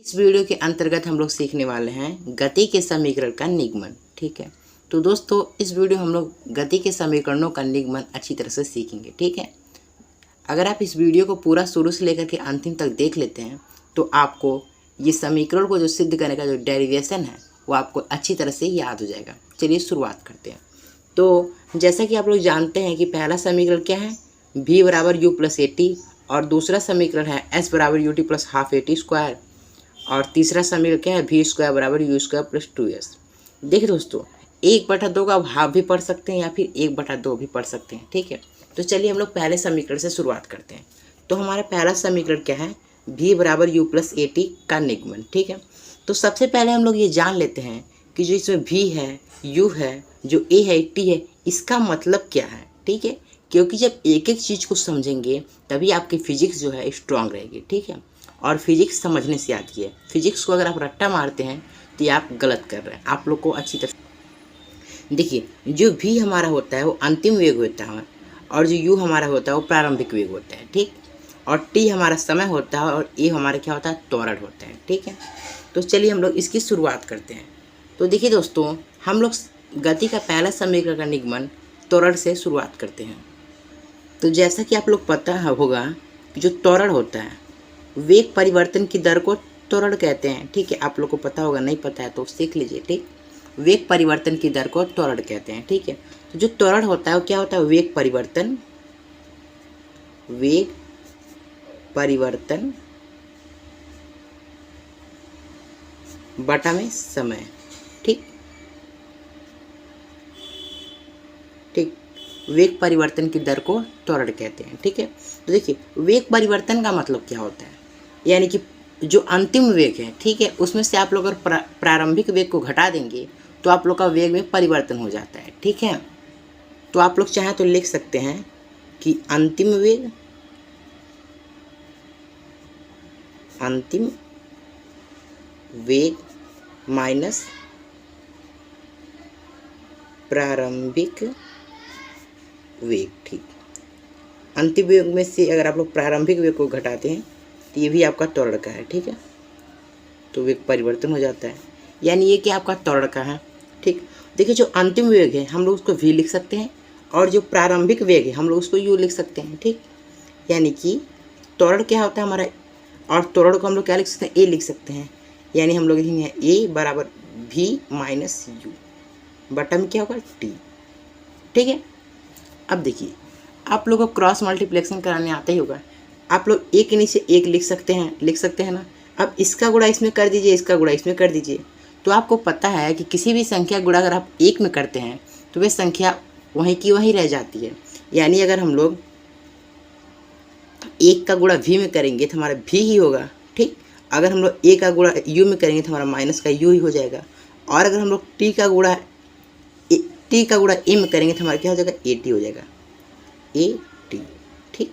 इस वीडियो के अंतर्गत हम लोग सीखने वाले हैं गति के समीकरण का निगमन। ठीक है, तो दोस्तों इस वीडियो हम लोग गति के समीकरणों का निगमन अच्छी तरह से सीखेंगे। ठीक है, अगर आप इस वीडियो को पूरा शुरू से लेकर के अंतिम तक देख लेते हैं तो आपको ये समीकरण को जो सिद्ध करने का जो डेरिवेशन है वो आपको अच्छी तरह से याद हो जाएगा। चलिए शुरुआत करते हैं। तो जैसा कि आप लोग जानते हैं कि पहला समीकरण क्या है, v बराबर u प्लस ए टी, और दूसरा समीकरण है s बराबर U T plus half A T square, और तीसरा समीकरण क्या है, v स्क्वायर बराबर यू स्क्वायर प्लस 2s। देखिए दोस्तों, 1/2 का हाफ भी पढ़ सकते हैं या फिर 1/2 भी पढ़ सकते हैं। ठीक है, तो चलिए हम लोग पहले समीकरण से शुरुआत करते हैं। तो हमारा पहला समीकरण क्या है, v बराबर u प्लस ए टी का निगमन। ठीक है, तो सबसे पहले हम लोग ये जान लेते हैं कि जो इसमें v है, u है, जो a है, t है, इसका मतलब क्या है। ठीक है, क्योंकि जब एक एक चीज़ को समझेंगे तभी आपकी फिजिक्स जो है स्ट्रांग रहेगी। ठीक है, और फिजिक्स समझने से आती है। फिजिक्स को अगर आप रट्टा मारते हैं तो ये आप गलत कर रहे हैं। आप लोग को अच्छी तरह देखिए, जो v हमारा होता है वो अंतिम वेग होता है, और जो u हमारा होता है वो प्रारंभिक वेग होता है। ठीक, और t हमारा समय होता है, और a हमारा क्या होता है, त्वरण होता है। ठीक है, तो चलिए हम लोग इसकी शुरुआत करते हैं। तो देखिए दोस्तों, हम लोग गति का पहला समीकरण का निगमन त्वरण से शुरुआत करते हैं। तो जैसा कि आप लोग पता होगा कि जो त्वरण होता है, वेग परिवर्तन की दर को त्वरण कहते हैं। ठीक है, आप लोग को पता होगा, नहीं पता है तो सीख लीजिए। ठीक, वेग परिवर्तन की दर को त्वरण कहते हैं। ठीक है, तो जो त्वरण होता है वो क्या होता है, वेग परिवर्तन बटा में समय। ठीक, वेग परिवर्तन की दर को त्वरण कहते हैं। ठीक है, तो देखिए वेग परिवर्तन का मतलब क्या होता है, यानी कि जो अंतिम वेग है, ठीक है, उसमें से आप लोग अगर प्रारंभिक वेग को घटा देंगे तो आप लोग का वेग में परिवर्तन हो जाता है। ठीक है, तो आप लोग चाहें तो लिख सकते हैं कि अंतिम वेग माइनस प्रारंभिक वेग। ठीक, अंतिम वेग में से अगर आप लोग प्रारंभिक वेग को घटाते हैं तो ये भी आपका त्वरण का है। ठीक है, तो वेग परिवर्तन हो जाता है, यानी ये कि आपका त्वरण का है। ठीक, देखिए जो अंतिम वेग है हम लोग उसको v लिख सकते हैं, और जो प्रारंभिक वेग है हम लोग उसको u लिख सकते हैं। ठीक, यानी कि त्वरण क्या होता है हमारा, और त्वरण को हम लोग क्या लिख सकते हैं, a लिख सकते हैं, यानी हम लोग लिखेंगे a बराबर v माइनस यू बटा में क्या होगा, t। ठीक है, अब देखिए आप लोग को क्रॉस मल्टीप्लेक्शन कराने आता ही होगा। आप लोग एक के नीचे एक लिख सकते हैं ना। अब इसका गुणा इसमें कर दीजिए, इसका गुणा इसमें कर दीजिए, तो आपको पता है कि किसी भी संख्या गुणा अगर आप एक में करते हैं तो वह संख्या वहीं की वहीं रह जाती है। यानी अगर हम लोग एक का गुणा v में करेंगे तो हमारा v ही होगा। ठीक, अगर हम लोग a का गुणा u में करेंगे तो हमारा माइनस का u ही हो जाएगा, और अगर हम लोग t का गुणा a में करेंगे तो हमारा क्या हो जाएगा, at हो जाएगा, at। ठीक,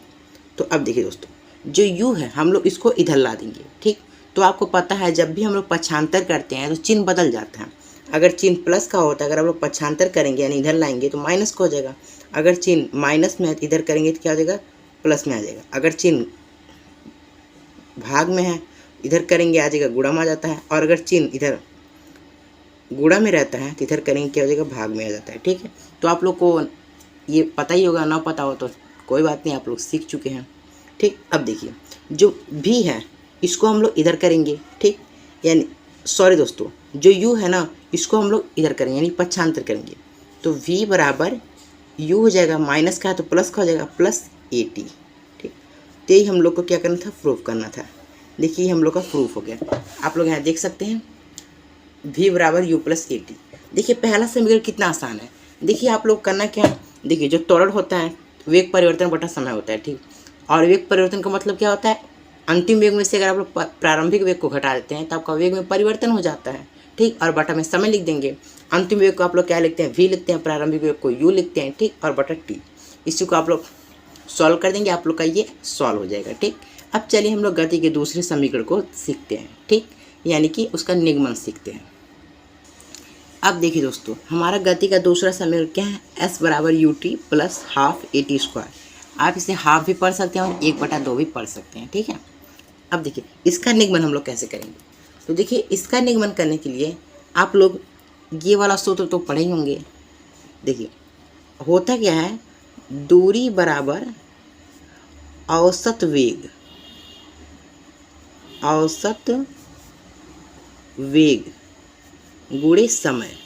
तो अब देखिए दोस्तों, जो u है हम लोग इसको इधर ला देंगे। ठीक, तो आपको पता है जब भी हम लोग पक्षांतर करते हैं तो चिन्ह बदल जाता है। अगर चिन्ह प्लस का होता है, अगर हम लोग पक्षांतर करेंगे यानी इधर लाएंगे तो माइनस का हो जाएगा। अगर चिन्ह माइनस में है तो इधर करेंगे तो क्या हो जाएगा, प्लस में आ जाएगा। अगर चिन्ह भाग में है इधर करेंगे आ जाएगा, गुणा में आ जाता है, और अगर चिन्ह इधर गुणा में रहता है तो इधर करेंगे क्या हो जाएगा, भाग में आ जाता है। ठीक है, तो आप लोग को ये पता ही होगा, ना पता हो तो कोई बात नहीं, आप लोग सीख चुके हैं। ठीक, अब देखिए जो v है इसको हम लोग इधर करेंगे। ठीक, यानी सॉरी दोस्तों, जो u है ना इसको हम लोग इधर करेंगे यानी पक्षांतर करेंगे, तो v बराबर u हो जाएगा, माइनस का है तो प्लस का हो जाएगा, प्लस ए टी। ठीक, तो यही हम लोग को क्या करना था, प्रूफ करना था। देखिए हम लोग का प्रूफ हो गया। आप लोग यहाँ देख सकते हैं v बराबर u प्लस ए टी। देखिए पहला समीकरण कितना आसान है। देखिए आप लोग करना क्या है, देखिए जो त्वरण होता है वेग परिवर्तन बटा समय होता है। ठीक, और वेग परिवर्तन का मतलब क्या होता है, अंतिम वेग में से अगर आप लोग प्रारंभिक वेग को घटा देते हैं तो आपका वेग में परिवर्तन हो जाता है। ठीक, और बटा में समय लिख देंगे। अंतिम वेग को आप लोग क्या लिखते हैं, v लिखते हैं, प्रारंभिक वेग को u लिखते हैं। ठीक, और बटा t। इसी को आप लोग सॉल्व कर देंगे, आप लोग का ये सॉल्व हो जाएगा। ठीक, अब चलिए हम लोग गति के दूसरे समीकरण को सीखते हैं। ठीक, यानी कि उसका निगमन सीखते हैं। अब देखिए दोस्तों, हमारा गति का दूसरा समीकरण क्या है, s बराबर U T plus half A T square. आप इसे हाफ भी पढ़ सकते हैं और 1/2 भी पढ़ सकते हैं। ठीक है, अब देखिए इसका निगमन हम लोग कैसे करेंगे। तो देखिए इसका निगमन करने के लिए आप लोग ये वाला सूत्र तो पढ़े ही होंगे। देखिए होता क्या है, दूरी बराबर औसत वेग, औसत वेग गुणे समय।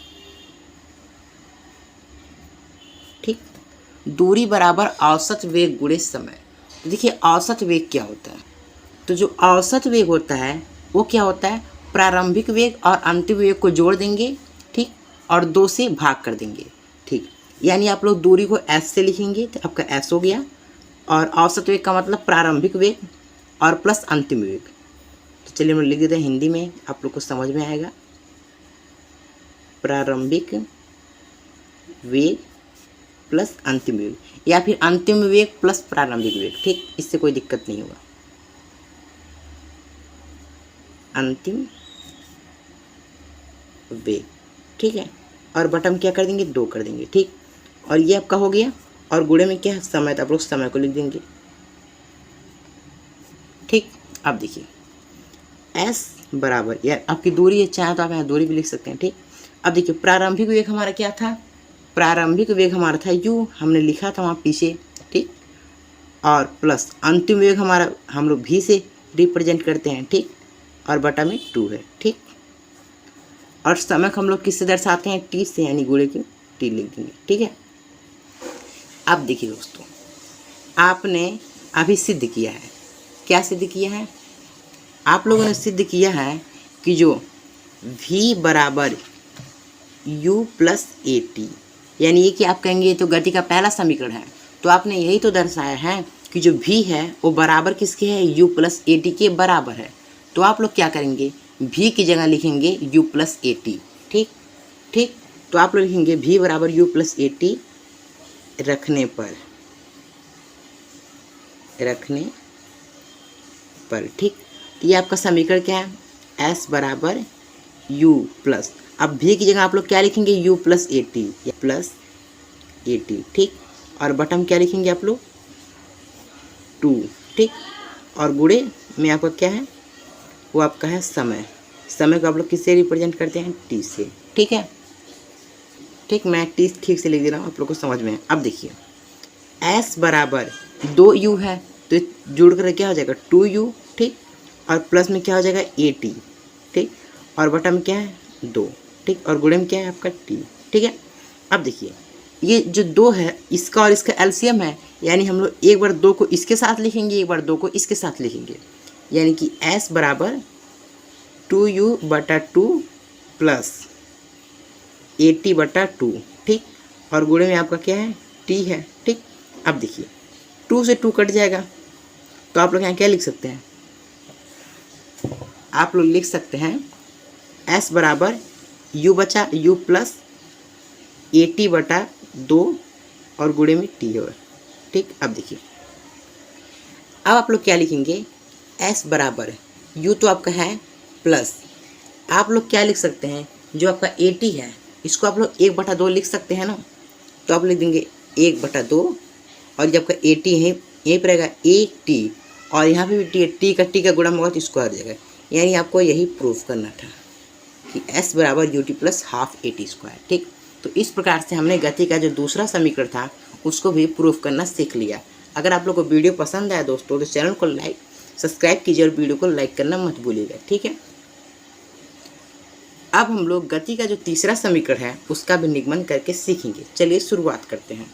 ठीक, दूरी बराबर औसत वेग गुणे समय। तो देखिए औसत वेग क्या होता है, तो जो औसत वेग होता है वो क्या होता है, प्रारंभिक वेग और अंतिम वेग को जोड़ देंगे, ठीक, और 2 से भाग कर देंगे। ठीक, यानी आप लोग दूरी को s से लिखेंगे तो आपका s हो गया, और औसत वेग का मतलब प्रारंभिक वेग और प्लस अंतिम वेग। तो चलिए हम लिख देते हैं हिंदी में, आप लोग को समझ में आएगा। प्रारंभिक वेग प्लस अंतिम वेग, या फिर अंतिम वेग प्लस प्रारंभिक वेग। ठीक, इससे कोई दिक्कत नहीं होगा। अंतिम वेग, ठीक है, और बटन क्या कर देंगे, 2 कर देंगे। ठीक, और ये आपका हो गया, और गुणे में क्या है, समय, तो आप लोग समय को लिख देंगे। ठीक, अब देखिए s बराबर, यार आपकी दूरी है, चाहे तो आप यहाँ दूरी भी लिख सकते हैं। ठीक, अब देखिए प्रारंभिक वेग हमारा क्या था, प्रारंभिक वेग हमारा था u, हमने लिखा था वहाँ पीछे। ठीक, और प्लस अंतिम वेग हमारा हम लोग v से रिप्रेजेंट करते हैं। ठीक, और बटा में 2 है। ठीक, और समय को हम लोग किससे दर्शाते हैं, t से, यानी गुणे की t लिख देंगे। ठीक है, अब देखिए दोस्तों, आपने अभी सिद्ध किया है, क्या सिद्ध किया है, आप लोगों ने सिद्ध किया है कि जो v बराबर u प्लस ए टी, यानी ये कि आप कहेंगे तो गति का पहला समीकरण है, तो आपने यही तो दर्शाया है कि जो v है वो बराबर किसके है, u प्लस ए टी के बराबर है। तो आप लोग क्या करेंगे, v की जगह लिखेंगे u प्लस ए टी। ठीक, ठीक, तो आप लोग लिखेंगे v बराबर u प्लस ए टी रखने पर। ठीक, तो ये आपका समीकरण क्या है, s बराबर u प्लस, अब v की जगह आप लोग क्या लिखेंगे, u plus A T, plus A T. ठीक, और बटन क्या लिखेंगे आप लोग, 2। ठीक, और गुणे में आपका क्या है, वो आपका है समय, समय को आप लोग किससे रिप्रेजेंट करते हैं, t से। ठीक है, ठीक, मैं t ठीक से लिख दे रहा हूँ, आप लोग को समझ में है। अब देखिए s बराबर 2u है, तो जुड़ कर क्या हो जाएगा, 2u। ठीक, और प्लस में क्या हो जाएगा, ए टी। ठीक, और बटा में क्या है, 2। ठीक, और गुणे में क्या है आपका t। ठीक है, अब देखिए ये जो 2 है, इसका और इसका एलसीएम है, यानी हम लोग एक बार 2 को इसके साथ लिखेंगे, एक बार 2 को इसके साथ लिखेंगे, यानी कि s बराबर 2u बटा 2 प्लस ए टी बटा 2। ठीक, और गुणे में आपका क्या है, t है। ठीक, अब देखिए 2 से 2 कट जाएगा, तो आप लोग यहाँ क्या लिख सकते हैं, आप लोग लिख सकते हैं s बराबर u बचा u प्लस ए टी बटा 2 और गुणे में t होगा। ठीक, अब देखिए अब आप लोग क्या लिखेंगे, s बराबर u तो आपका है प्लस, आप लोग क्या लिख सकते हैं, जो आपका ए टी है इसको आप लोग 1/2 लिख सकते हैं ना, तो आप लिख देंगे 1/2, और जब आपका ए टी है यहीं पर रहेगा ए टी, और यहाँ पे भी टी का गुणा होगा तो इसको आ जाएगा, यानी आपको यही प्रूफ करना था कि s बराबर U T plus half A T square. ठीक, तो इस प्रकार से हमने गति का जो दूसरा समीकरण था उसको भी प्रूफ करना सीख लिया। अगर आप लोग को वीडियो पसंद आया दोस्तों, तो चैनल को सब्सक्राइब कीजिए और वीडियो को लाइक करना मत भूलिएगा। ठीक है, अब हम लोग गति का जो तीसरा समीकरण है उसका भी निगमन करके सीखेंगे। चलिए शुरुआत करते हैं।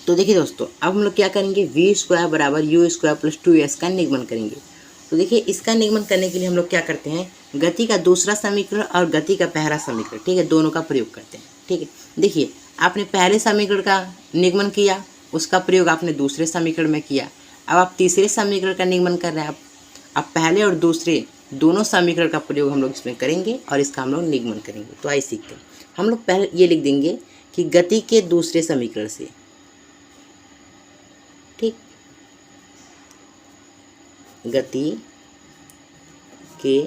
तो देखिए दोस्तों, अब हम लोग क्या करेंगे, वी स्क्वायर बराबर यू स्क्वायर प्लस 2s का निगमन करेंगे। तो देखिए इसका निगमन करने के लिए हम लोग क्या करते हैं, गति का दूसरा समीकरण और गति का पहला समीकरण, ठीक है, दोनों का प्रयोग करते हैं। ठीक है, देखिए आपने पहले समीकरण का निगमन किया, उसका प्रयोग आपने दूसरे समीकरण में किया, अब आप तीसरे समीकरण का निगमन कर रहे हैं। अब पहले और दूसरे दोनों समीकरण का प्रयोग हम लोग इसमें करेंगे और इसका हम लोग निगमन करेंगे। तो आइए सीखते हैं। हम लोग पहले ये लिख देंगे कि गति के दूसरे समीकरण से, ठीक, गति के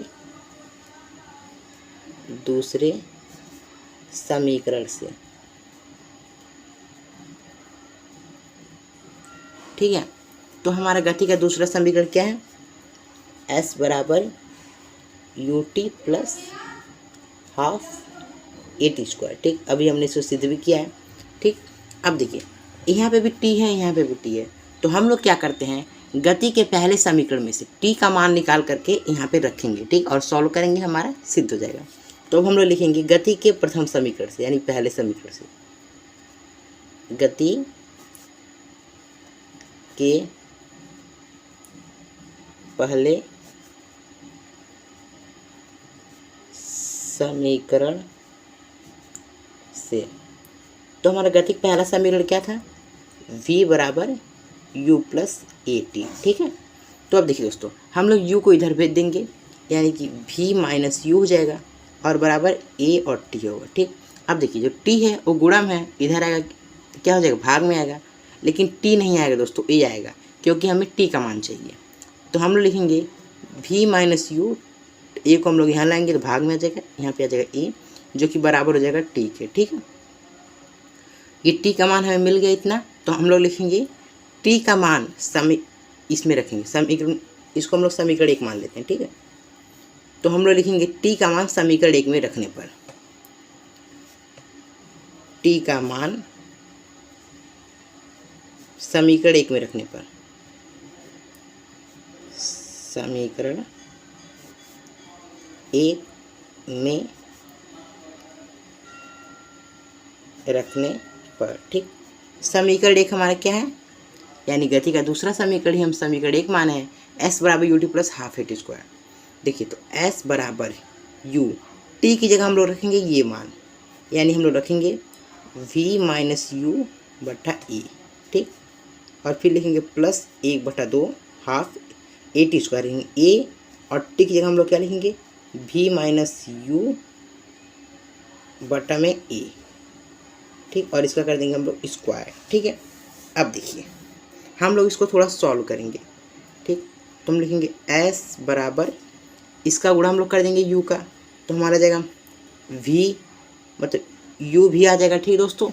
दूसरे समीकरण से, ठीक है। तो हमारा गति का दूसरा समीकरण क्या है, s बराबर U T plus half A T square. ठीक, अभी हमने इसको सिद्ध भी किया है। ठीक, अब देखिए यहाँ पे भी टी है, यहाँ पे भी टी है, तो हम लोग क्या करते हैं, गति के पहले समीकरण में से टी का मान निकाल करके यहाँ पे रखेंगे। ठीक, और सॉल्व करेंगे, हमारा सिद्ध हो जाएगा। तो हम लोग लिखेंगे गति के प्रथम समीकरण से, यानी पहले समीकरण से, गति के पहले समीकरण से। तो हमारा गति का पहला समीकरण क्या था, v बराबर u प्लस ए टी। ठीक है, तो अब देखिए दोस्तों, हम लोग u को इधर भेज देंगे, यानी कि v माइनस यू हो जाएगा और बराबर a और t होगा। ठीक, अब देखिए जो t है वो गुणम है, इधर आएगा क्या हो जाएगा, भाग में आएगा, लेकिन t नहीं आएगा दोस्तों, a आएगा, क्योंकि हमें t का मान चाहिए। तो हम लोग लिखेंगे v माइनस यू, a को हम लोग यहाँ लाएंगे तो भाग में आ जाएगा, यहाँ पे आ जाएगा a, जो कि बराबर हो जाएगा t के। ठीक है, ये t का मान हमें मिल गया इतना, तो हम लोग लिखेंगे t का मान इसमें रखेंगे, समीकरण, इसको हम लोग समीकरण 1 मान लेते हैं। ठीक है, तो हम लोग लिखेंगे t का मान समीकरण 1 में रखने पर, t का मान समीकरण 1 में रखने पर, समीकरण 1 में रखने पर। ठीक, समीकरण 1 हमारा क्या है, यानी गति का दूसरा समीकरण ही हम समीकरण 1 माने हैं, s बराबर U T plus half A T square. देखिए तो s बराबर u, t की जगह हम लोग रखेंगे ये मान, यानी हम लोग रखेंगे v माइनस यू बटा ए। ठीक, और फिर लिखेंगे plus 1/2 half A T square, लिखेंगे a और t की जगह हम लोग क्या लिखेंगे, v माइनस यू बटा में a। ठीक, और इसका कर देंगे हम लोग स्क्वायर। ठीक है, अब देखिए हम लोग इसको थोड़ा सॉल्व करेंगे। ठीक, तो हम लिखेंगे s बराबर, इसका गुणा हम लोग कर देंगे u का, तो हमारा जाएगा v, मतलब u भी आ जाएगा। ठीक दोस्तों,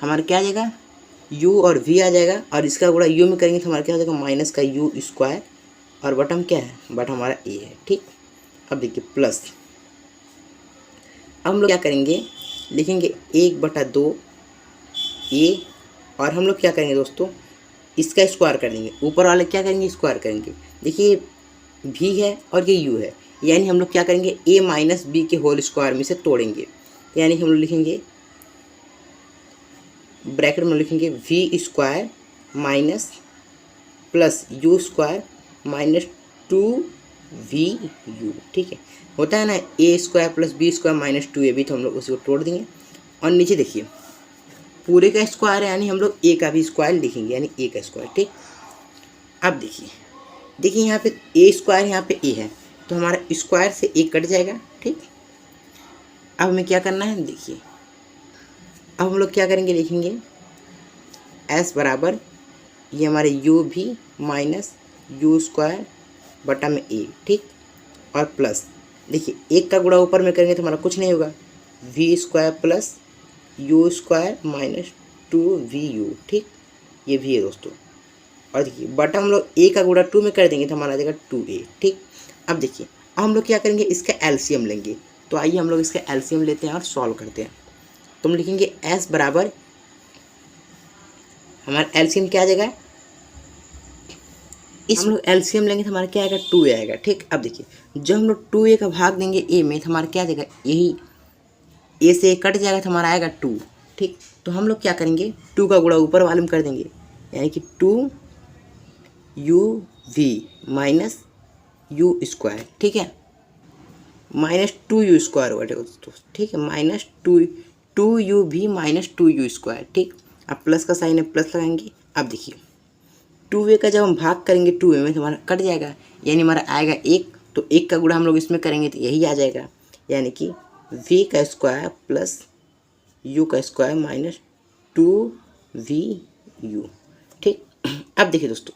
हमारा क्या आ जाएगा, u और v आ जाएगा, और इसका गुणा u में करेंगे तो हमारा क्या हो जाएगा, माइनस का u स्क्वायर, और बटम क्या है, बटम हमारा a है। ठीक, अब देखिए प्लस, अब हम लोग क्या करेंगे, लिखेंगे 1/2 a, और हम लोग क्या करेंगे दोस्तों, इसका स्क्वायर कर देंगे, ऊपर वाले क्या करेंगे, स्क्वायर करेंगे। देखिए v है और ये u है, यानी हम लोग क्या करेंगे, a माइनस बी के होल स्क्वायर में से तोड़ेंगे, यानी हम लोग लिखेंगे ब्रैकेट में लिखेंगे v square minus plus u square minus 2vu। ठीक है, होता है ना a square plus B square minus 2ab, तो हम लोग उसी को तोड़ देंगे, और नीचे देखिए पूरे का स्क्वायर है, यानी हम लोग a का भी स्क्वायर लिखेंगे, यानी a का स्क्वायर। ठीक, अब देखिए यहाँ पे a स्क्वायर, यहाँ पे a है, तो हमारा स्क्वायर से a कट जाएगा। ठीक, अब हमें क्या करना है, देखिए अब हम लोग क्या करेंगे, लिखेंगे s बराबर ये हमारे u भी माइनस यू स्क्वायर बटा में a। ठीक, और प्लस देखिए एक का गुणा ऊपर में करेंगे तो हमारा कुछ नहीं होगा, v square plus you square minus 2vu। ठीक, ये भी है दोस्तों, और देखिए बटा हम लोग a का गुणा 2 में कर देंगे तो हमारा आ जाएगा 2a। ठीक, अब देखिए अब हम लोग क्या करेंगे, इसका एलसीएम लेंगे, तो आइए हम लोग इसका एलसीएम लेते हैं और सॉल्व करते हैं। तो हम लिखेंगे s बराबर, हमारा एलसीएम क्या आ जाएगा, इस हम लोग एलसीएम लेंगे तो हमारा क्या आएगा, 2a आएगा। ठीक, अब देखिए जब हम लोग 2a का भाग देंगे a में, तो हमारा क्या आ जाएगा, यही a से a कट जाएगा तो हमारा आएगा 2। ठीक, तो हम लोग क्या करेंगे, 2 का गुणा ऊपर वाले में कर देंगे, यानी कि 2uv माइनस यू स्क्वायर। ठीक है, माइनस 2u स्क्वायर हुआ दोस्तों। ठीक है, minus 2uv minus 2u square. ठीक, अब प्लस का साइन है, प्लस लगाएंगे। अब देखिए 2a का जब हम भाग करेंगे 2a में तो हमारा कट जाएगा, यानी हमारा आएगा 1, तो 1 का गुणा हम लोग इसमें करेंगे तो यही आ जाएगा, यानी कि v का स्क्वायर प्लस u का स्क्वायर माइनस 2vu। ठीक, अब देखिए दोस्तों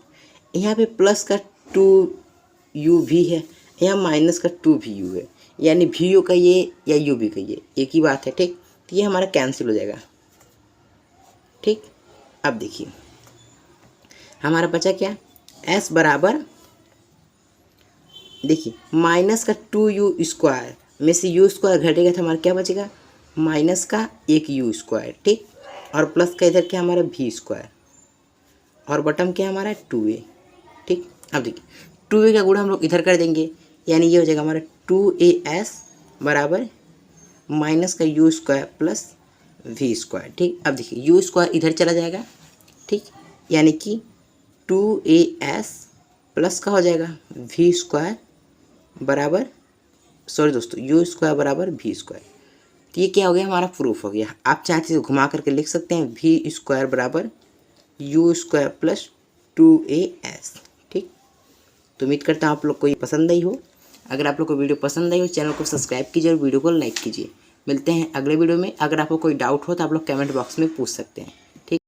यहाँ पे प्लस का 2uv है, यहाँ माइनस का 2vu है, यानी vu का ये या uv का ये एक ही बात है। ठीक, तो ये हमारा कैंसिल हो जाएगा। ठीक, अब देखिए हमारा बचा क्या, s बराबर देखिए माइनस का 2u² में से u² घटेगा तो हमारा क्या बचेगा, माइनस का 1u², ठीक। और प्लस का इधर क्या हमारा v², और बटम क्या हमारा 2a, ठीक। अब देखिए 2a का गुणा हम लोग इधर कर देंगे, यानी ये हो जाएगा हमारा 2as बराबर माइनस का u² प्लस v², ठीक। अब देखिए u² इधर चला जाएगा, ठीक, यानी कि 2as प्लस का हो जाएगा v² बराबर, सॉरी दोस्तों, u² बराबर v²। तो ये क्या हो गया, हमारा प्रूफ हो गया। आप चाहते तो घुमा करके लिख सकते हैं v² बराबर u² प्लस 2as, ठीक। तो उम्मीद करता हूँ आप लोग को ये पसंद आई हो। अगर आप लोग को वीडियो पसंद आई हो, चैनल को सब्सक्राइब कीजिए और वीडियो को लाइक कीजिए। मिलते हैं अगले वीडियो में। अगर आपको कोई डाउट हो तो आप लोग कमेंट बॉक्स में पूछ सकते हैं।